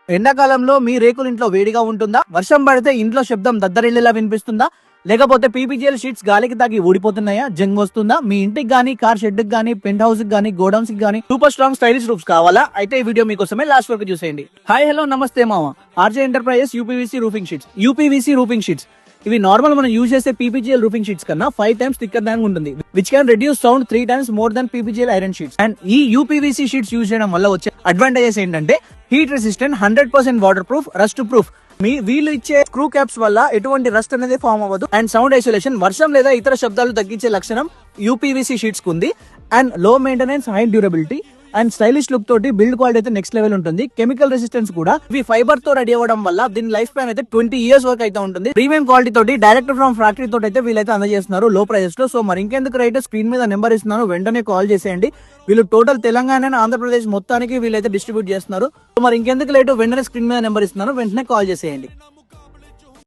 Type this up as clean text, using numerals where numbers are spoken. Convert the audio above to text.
ఎండాకాలంలో మీ రేకుల ఇంట్లో వేడిగా ఉంటుందా? వర్షం పడితే ఇంట్లో శబ్దం దద్దరిల్లేలా వినిపిస్తుందా? లేకపోతే పీపీజీఎల్ షీట్స్ గాలికి తాగి ఊడిపోతున్నాయా? జంగ్ వస్తుందా? మీ ఇంటికి గానీ, కార్ షెడ్ కి గానీ, పెంట్ హౌస్ కి గానీ, గోడౌన్స్ కి గానీ సూపర్ స్ట్రాంగ్ స్టైలిష్ రూఫ్స్ కావాలా? అయితే ఈ వీడియో మీకోసమే లాస్ట్ వరకు చూసేయండి. హాయ్ హలో నమస్తే మామ. RJ enterprises UPVC roofing sheets. UPVC roofing sheets ఇవి నార్మల్ మనం యూజ్ చేసే పీపీజీఎల్ రూఫింగ్ షీట్స్ కన్నా 5 times థిక్కర్ దాన్ ఉంటుంది, which can reduce sound 3 times more than PPGL iron sheets. And ఈ యూపీవీసీ షీట్స్ యూజ్ చేయడం వల్ల వచ్చే అడ్వాంటేజెస్ ఏంటంటే heat resistant, 100% waterproof, rustproof. మీ వీళ్ళు ఇచ్చే స్క్రూ క్యాప్స్ వల్ల ఎటువంటి రస్ట్ అనేది ఫామ్ అవ్వదు. అండ్ సౌండ్ ఐసోలేషన్, వర్షం లేదా ఇతర శబ్దాలు తగ్గించే లక్షణం యూపీవీసీ షీట్స్ కు ఉంది. అండ్ లో maintenance, high durability and stylish look తోటి బిల్డ్ క్వాలిటీ అయితే నెక్స్ట్ లెవెల్ ఉంటుంది. కెమికల్ రెసిస్టెన్స్ కూడా ఇవి ఫైబర్ తో రెడీ అవ్వడం వల్ల దీని లైఫ్ స్పాన్ అయితే 20 years వరకు అయితే ఉంటుంది. ప్రీమియం క్వాలిటీ తోటి డైరెక్ట్ ఫ్రమ్ ఫ్యాక్టరీ తోటి అయితే వీళ్ళైతే అందజేస్తున్నారు లో ప్రైజెస్ లో. సో మరి ఇంకెందుకు రైట్, స్క్రీన్ మీద నెంబర్ ఇస్తున్నాను, వెంటనే కాల్ చేసేయండి. వీళ్ళు టోటల్ తెలంగాణ అండ్ ఆంధ్రప్రదేశ్ మొత్తానికి వీళ్ళైతే డిస్ట్రిబ్యూట్ చేస్తున్నారు. సో మరి ఇంకెందుకు లేటు, వెంటనే స్క్రీన్ మీద నెంబర్ ఇస్తున్నాను, వెంటనే కాల్ చేసేయండి.